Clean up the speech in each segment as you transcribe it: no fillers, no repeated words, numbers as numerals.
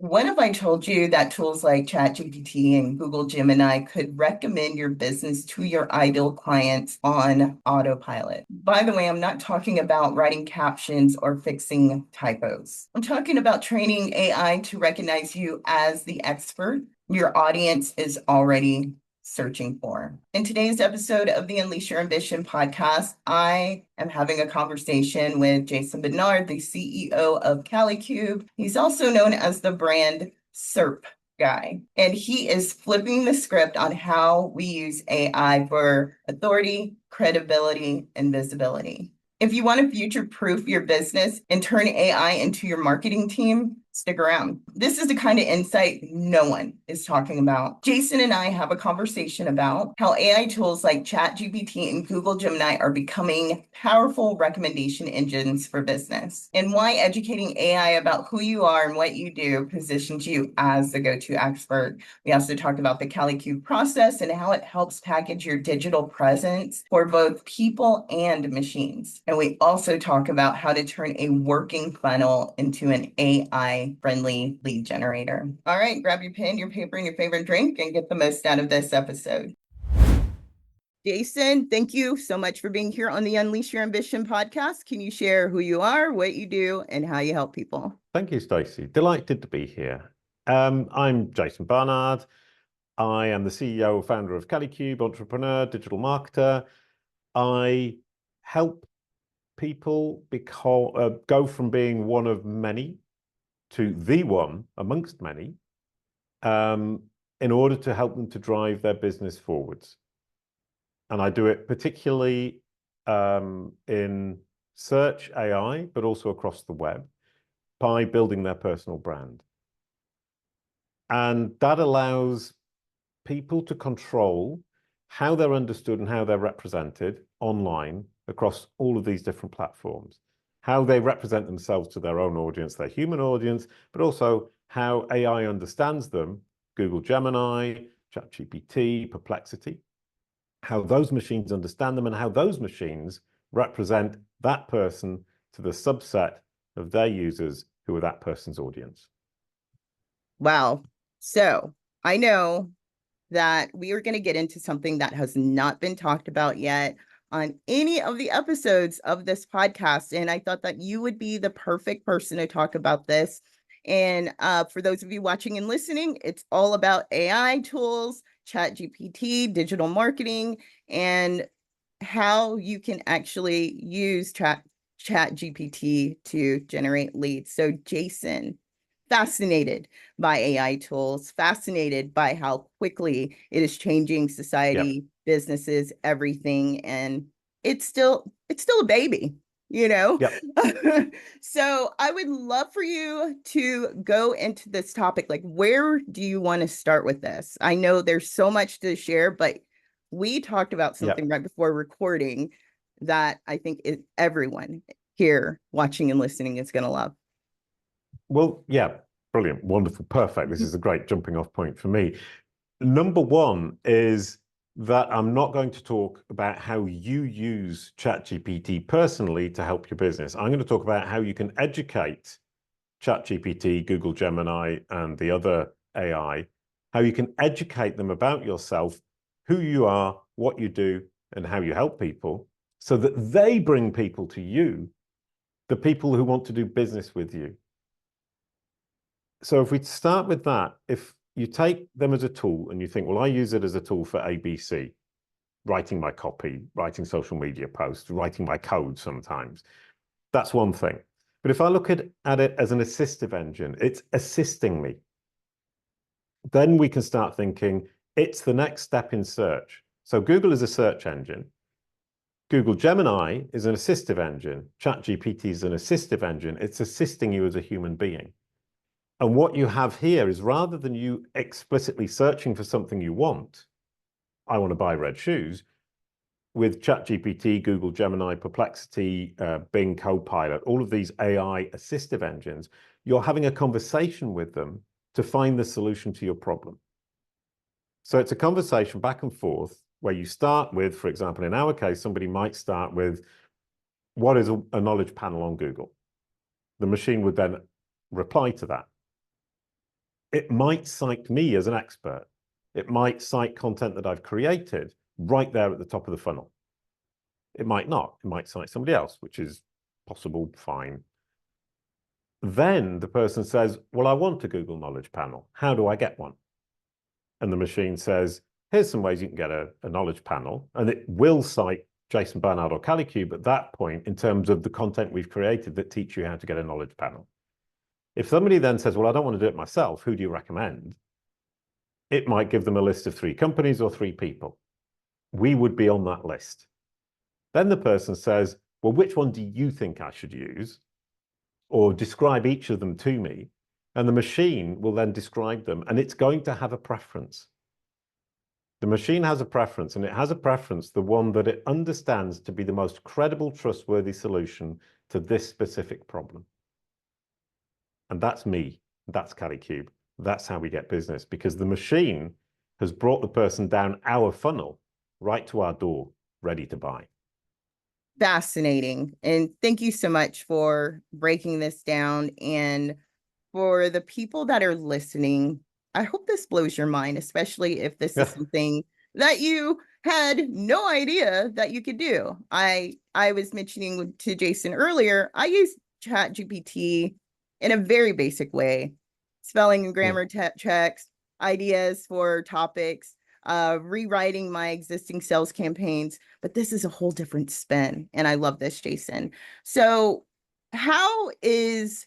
What if I told you that tools like ChatGPT and Google Gemini could recommend your business to your ideal clients on autopilot? By the way, I'm not talking about writing captions or fixing typos. I'm talking about training AI to recognize you as the expert your audience is already searching for. In today's episode of the Unleash Your Ambition podcast, I am having a conversation with Jason Barnard, the CEO of KaliCube. He's also known as the brand SERP guy, and he is flipping the script on how we use AI for authority, credibility, and visibility. If you want to future-proof your business and turn AI into your marketing team, stick around. This is the kind of insight no one is talking about. Jason and I have a conversation about how AI tools like ChatGPT and Google Gemini are becoming powerful recommendation engines for business, and why educating AI about who you are and what you do positions you as the go-to expert. We also talk about the KaliCube process and how it helps package your digital presence for both people and machines. And we also talk about how to turn a working funnel into an AI-friendly lead generator. All right, grab your pen, your paper, and your favorite drink and get the most out of this episode. Jason, thank you so much for being here on the Unleash Your Ambition podcast. Can you share who you are, what you do, and how you help people? Thank you, Stacie. Delighted to be here. I'm Jason Barnard. I am the CEO and founder of KaliCube, entrepreneur, digital marketer. I help people go from being one of many to the one amongst many in order to help them to drive their business forwards. And I do it particularly in search AI, but also across the web by building their personal brand. And that allows people to control how they're understood and how they're represented online across all of these different platforms, how they represent themselves to their own audience, their human audience, but also how AI understands them, Google Gemini, ChatGPT, Perplexity, how those machines understand them and how those machines represent that person to the subset of their users who are that person's audience. Wow. So I know that we are going to get into something that has not been talked about yet on any of the episodes of this podcast. And I thought that you would be the perfect person to talk about this. And for those of you watching and listening, it's all about AI tools, ChatGPT, digital marketing, and how you can actually use ChatGPT to generate leads. So Jason, fascinated by AI tools, fascinated by how quickly it is changing society, businesses, everything. And it's still a baby, you know? So I would love for you to go into this topic. Like, where do you want to start with this? I know there's so much to share, but we talked about something right before recording that I think everyone here watching and listening is going to love. Well, yeah, brilliant, wonderful, perfect. This is a great jumping off point for me. Number one is that I'm not going to talk about how you use ChatGPT personally to help your business. I'm going to talk about how you can educate ChatGPT, Google Gemini, and the other AI, how you can educate them about yourself, who you are, what you do, and how you help people, so that they bring people to you, the people who want to do business with you. So if we start with that, if you take them as a tool and you think, well, I use it as a tool for ABC, writing my copy, writing social media posts, writing my code sometimes, that's one thing. But if I look at it as an assistive engine, it's assisting me. Then we can start thinking it's the next step in search. So Google is a search engine. Google Gemini is an assistive engine. ChatGPT is an assistive engine. It's assisting you as a human being. And what you have here is, rather than you explicitly searching for something you want, I want to buy red shoes, with ChatGPT, Google Gemini, Perplexity, Bing Copilot, all of these AI assistive engines, you're having a conversation with them to find the solution to your problem. So it's a conversation back and forth where you start with, for example, in our case, somebody might start with, what is a knowledge panel on Google? The machine would then reply to that. It might cite me as an expert. It might cite content that I've created right there at the top of the funnel. It might not. It might cite somebody else, which is possible, fine. Then the person says, well, I want a Google Knowledge Panel. How do I get one? And the machine says, here's some ways you can get a knowledge panel. And it will cite Jason, Barnard, or KaliCube at that point in terms of the content we've created that teach you how to get a knowledge panel. If somebody then says, well, I don't want to do it myself, who do you recommend? It might give them a list of 3 companies or 3 people. We would be on that list. Then the person says, well, which one do you think I should use? Or describe each of them to me. And the machine will then describe them, and it's going to have a preference. The machine has a preference, and it has a preference, the one that it understands to be the most credible, trustworthy solution to this specific problem. And that's me. That's KaliCube. That's how we get business, because the machine has brought the person down our funnel right to our door, ready to buy. Fascinating. And thank you so much for breaking this down. And for the people that are listening, I hope this blows your mind, especially if this is something that you had no idea that you could do. I was mentioning to Jason earlier, I use ChatGPT in a very basic way, spelling and grammar checks, ideas for topics, rewriting my existing sales campaigns, but this is a whole different spin. And I love this, Jason. So how is,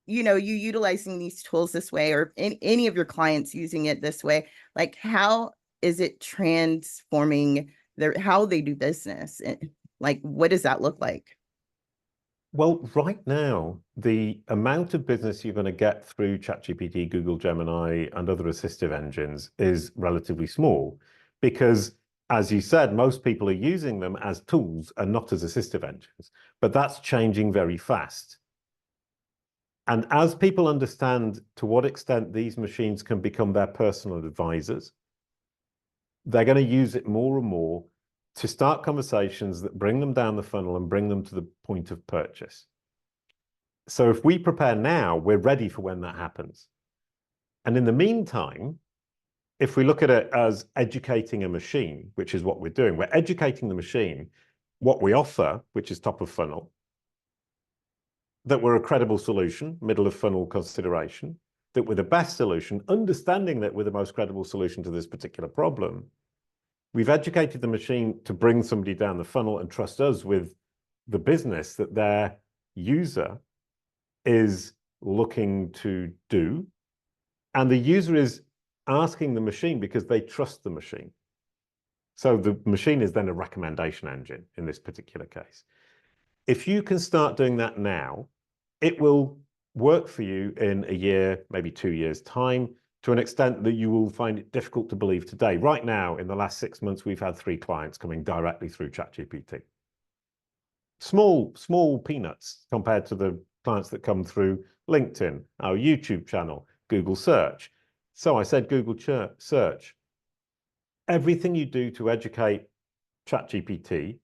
you utilizing these tools this way, or any of your clients using it this way? Like, how is it transforming how they do business? Like, what does that look like? Well, right now, the amount of business you're going to get through ChatGPT, Google Gemini, and other assistive engines is relatively small because, as you said, most people are using them as tools and not as assistive engines. But that's changing very fast. And as people understand to what extent these machines can become their personal advisors, they're going to use it more and more to start conversations that bring them down the funnel and bring them to the point of purchase. So if we prepare now, we're ready for when that happens. And in the meantime, if we look at it as educating a machine, which is what we're doing, we're educating the machine what we offer, which is top of funnel, that we're a credible solution, middle of funnel consideration, that we're the best solution, understanding that we're the most credible solution to this particular problem. We've educated the machine to bring somebody down the funnel and trust us with the business that their user is looking to do. And the user is asking the machine because they trust the machine. So the machine is then a recommendation engine in this particular case. If you can start doing that now, it will work for you in a year, maybe 2 years' time, to an extent that you will find it difficult to believe today. Right now, in the last 6 months, we've had 3 clients coming directly through ChatGPT. Small peanuts compared to the clients that come through LinkedIn, our YouTube channel, Google search. So I said Google search. Everything you do to educate ChatGPT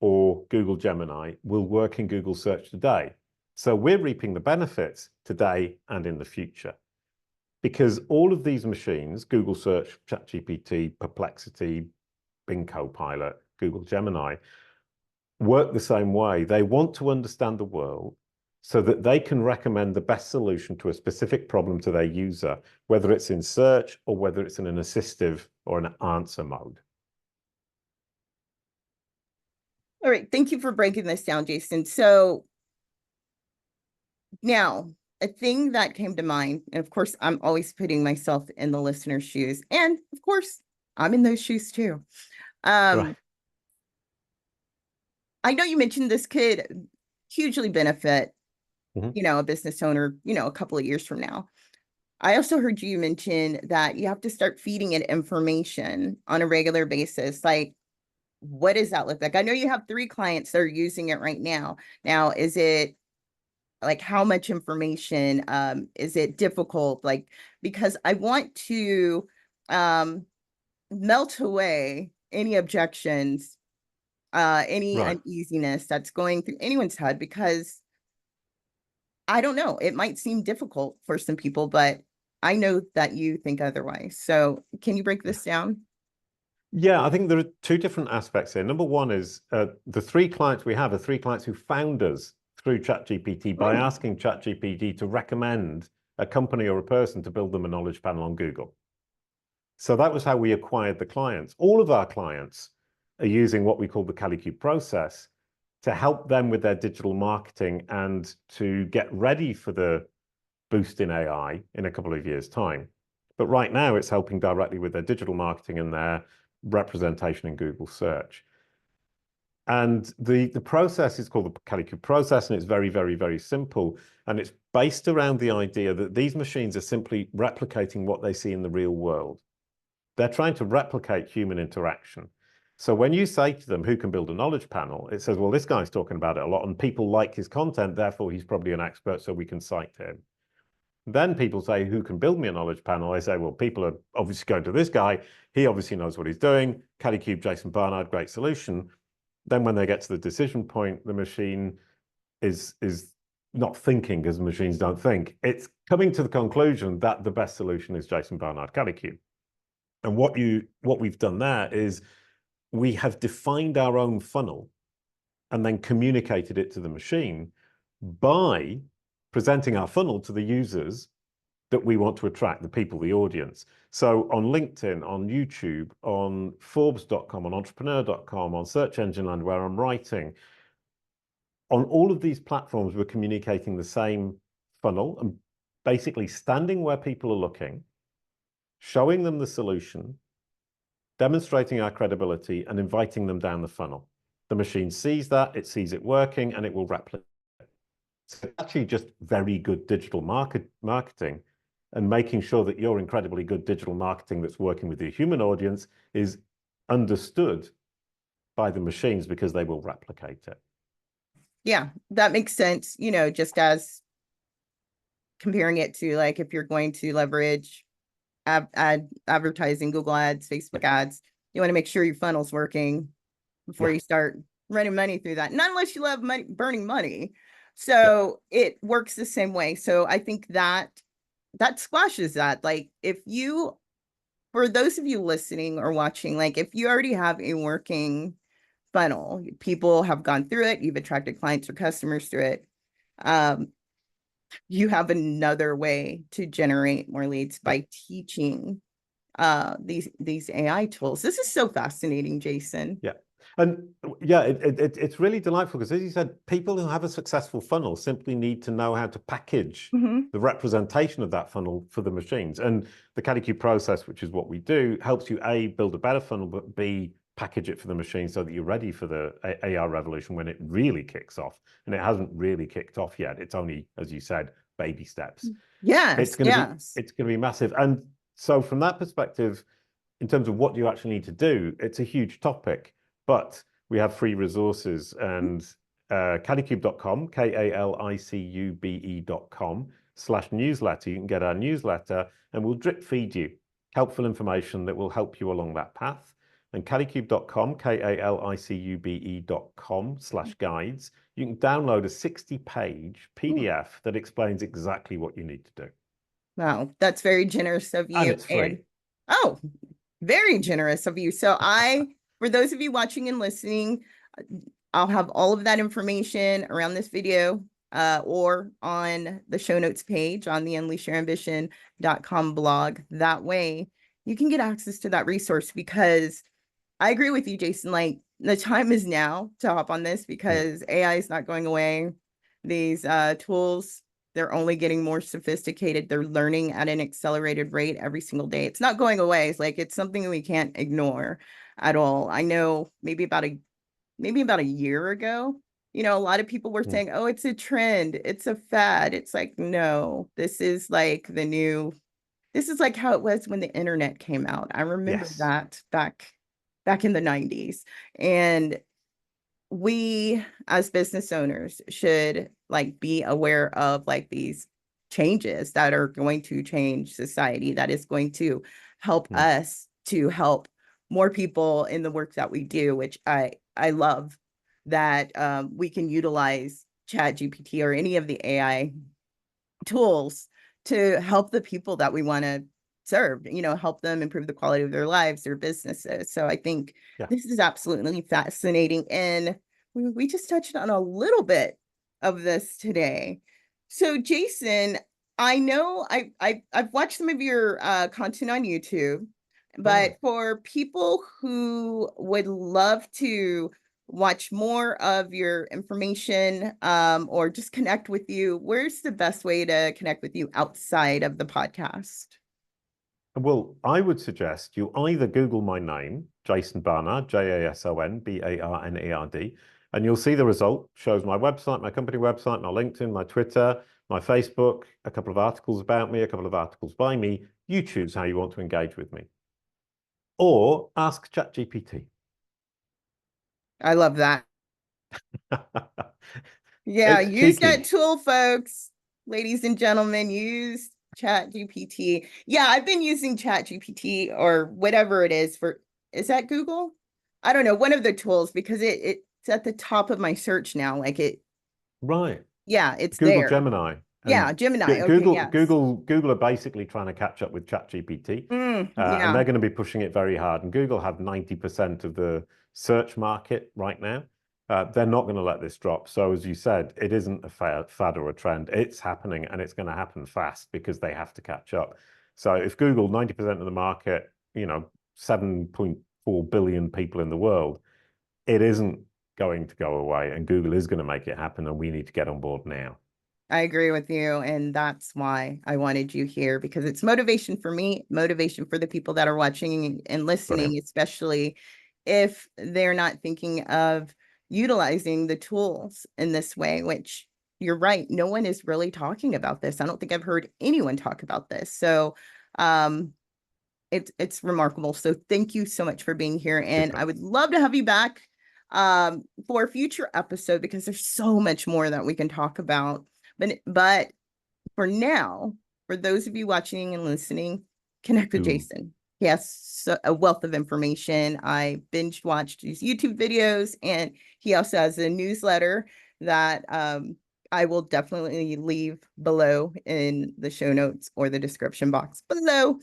or Google Gemini will work in Google search today. So we're reaping the benefits today and in the future. Because all of these machines, Google search, ChatGPT, Perplexity, Bing Copilot, Google Gemini, work the same way. They want to understand the world so that they can recommend the best solution to a specific problem to their user, whether it's in search or whether it's in an assistive or an answer mode. All right. Thank you for breaking this down, Jason. So now, a thing that came to mind, and of course, I'm always putting myself in the listener's shoes, and of course, I'm in those shoes too. Right. I know you mentioned this could hugely benefit, a business owner, a couple of years from now. I also heard you mention that you have to start feeding it information on a regular basis. Like, what does that look like? I know you have 3 clients that are using it right now. Now, is it like, how much information? Is it difficult? Like, because I want to melt away any objections, any uneasiness that's going through anyone's head, because I don't know, it might seem difficult for some people, but I know that you think otherwise. So can you break this down? Yeah, I think there are two different aspects here. Number one is the three clients we have are three clients who found us through ChatGPT by asking ChatGPT to recommend a company or a person to build them a knowledge panel on Google. So that was how we acquired the clients. All of our clients are using what we call the KaliCube process to help them with their digital marketing and to get ready for the boost in AI in a couple of years' time. But right now, it's helping directly with their digital marketing and their representation in Google search. And the process is called the KaliCube process, and it's very, very, very simple. And it's based around the idea that these machines are simply replicating what they see in the real world. They're trying to replicate human interaction. So when you say to them, who can build a knowledge panel? It says, well, this guy's talking about it a lot and people like his content, therefore he's probably an expert, so we can cite him. Then people say, who can build me a knowledge panel? They say, well, people are obviously going to this guy. He obviously knows what he's doing. KaliCube, Jason Barnard, great solution. Then when they get to the decision point, the machine is not thinking, because machines don't think. It's coming to the conclusion that the best solution is Jason Barnard, KaliCube. And what we've done there is we have defined our own funnel and then communicated it to the machine by presenting our funnel to the users that we want to attract, the people, the audience. So on LinkedIn, on YouTube, on Forbes.com, on entrepreneur.com, on Search Engine Land, where I'm writing, on all of these platforms, we're communicating the same funnel and basically standing where people are looking, showing them the solution, demonstrating our credibility, and inviting them down the funnel. The machine sees that, it sees it working, and it will replicate. So it's actually just very good digital marketing, and making sure that your incredibly good digital marketing that's working with your human audience is understood by the machines, because they will replicate it. Yeah, that makes sense. Just as comparing it to like if you're going to leverage advertising, Google ads, Facebook ads, you want to make sure your funnel's working before you start running money through that. Not unless you love money, burning money. So it works the same way. So I think that squashes that. Like for those of you listening or watching, like if you already have a working funnel, people have gone through it, you've attracted clients or customers through it. You have another way to generate more leads by teaching these AI tools. This is so fascinating, Jason. Yeah. And yeah, it's really delightful, because as you said, people who have a successful funnel simply need to know how to package the representation of that funnel for the machines. And the KaliCube process, which is what we do, helps you A, build a better funnel, but B, package it for the machine so that you're ready for the AI revolution when it really kicks off. And it hasn't really kicked off yet. It's only, as you said, baby steps. Yes, it's going to be massive. And so from that perspective, in terms of what you actually need to do, it's a huge topic. But we have free resources, and KaliCube.com, KaliCube.com/newsletter. You can get our newsletter, and we'll drip feed you helpful information that will help you along that path. And KaliCube.com, KaliCube.com/guides. You can download a 60-page PDF that explains exactly what you need to do. Wow, that's very generous of you. And it's free. Oh, very generous of you. So for those of you watching and listening, I'll have all of that information around this video or on the show notes page on the unleashyourambition.com blog. That way you can get access to that resource, because I agree with you, Jason. Like, the time is now to hop on this, because AI is not going away. These tools, they're only getting more sophisticated. They're learning at an accelerated rate every single day. It's not going away. It's something we can't ignore at all. I know maybe about a year ago, a lot of people were saying, oh, it's a trend, it's a fad. It's like, no, this is like this is like how it was when the internet came out. I remember that back in the 90s. And we as business owners should be aware of these changes that are going to change society, that is going to help us to help more people in the work that we do, which I love that we can utilize ChatGPT or any of the AI tools to help the people that we want to serve, help them improve the quality of their lives, their businesses. So I think this is absolutely fascinating. And we just touched on a little bit of this today. So Jason, I know I've watched some of your content on YouTube, but for people who would love to watch more of your information or just connect with you, where's the best way to connect with you outside of the podcast? Well, I would suggest you either Google my name, Jason Barnard, JASON BARNERD, and you'll see the result. Shows my website, my company website, my LinkedIn, my Twitter, my Facebook, a couple of articles about me, a couple of articles by me. You choose how you want to engage with me. Or ask ChatGPT. I love that. Yeah, It's use cheeky. that tool, folks. Ladies and gentlemen, use ChatGPT. Yeah, I've been using ChatGPT or whatever it is is that Google? I don't know, one of the tools, because it's at the top of my search now. Like Right. yeah, it's Google there. Gemini. Yeah, And Gemini. Okay, Google, yes. Google are basically trying to catch up with ChatGPT, and Yeah, they're going to be pushing it very hard. And Google have 90% of the search market right now. They're not going to let this drop. So as you said, it isn't a fad or a trend. It's happening, and it's going to happen fast because they have to catch up. So if Google, 90% of the market, 7.4 billion people in the world, it isn't going to go away, and Google is going to make it happen, and we need to get on board now. I agree with you. And that's why I wanted you here, because it's motivation for me, motivation for the people that are watching and listening, Brilliant. especially if they're not thinking of utilizing the tools in this way, which you're right. No one is really talking about this. I don't think I've heard anyone talk about this. So it's remarkable. So thank you so much for being here. And Super. I would love to have you back for a future episode, because there's so much more that we can talk about. But for now, for those of you watching and listening, connect with Jason. He has a wealth of information. I binge watched his YouTube videos, and he also has a newsletter that I will definitely leave below in the show notes or the description box below.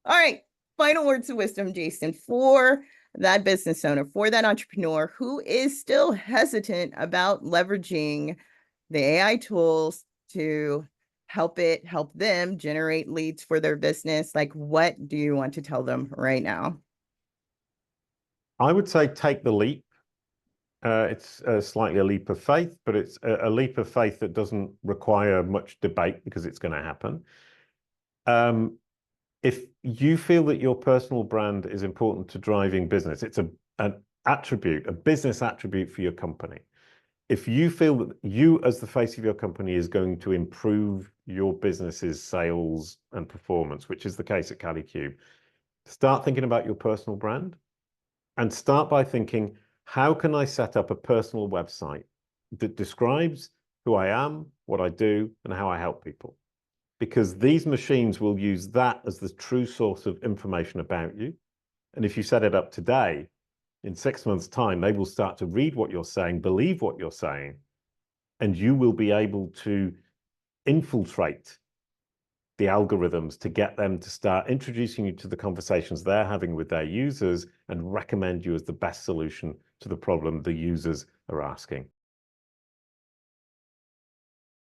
All right, final words of wisdom, Jason, for that business owner, for that entrepreneur who is still hesitant about leveraging the AI tools to help them generate leads for their business. Like, what do you want to tell them right now? I would say take the leap. It's slightly a leap of faith, but it's a leap of faith that doesn't require much debate because it's going to happen. If you feel that your personal brand is important to driving business, it's an attribute, a business attribute for your company. If you feel that you, as the face of your company, is going to improve your business's sales and performance, which is the case at KaliCube, start thinking about your personal brand and start by thinking, how can I set up a personal website that describes who I am, what I do, and how I help people? Because these machines will use that as the true source of information about you. And if you set it up today, in 6 months' time, they will start to read what you're saying, believe what you're saying, and you will be able to infiltrate the algorithms to get them to start introducing you to the conversations they're having with their users and recommend you as the best solution to the problem the users are asking.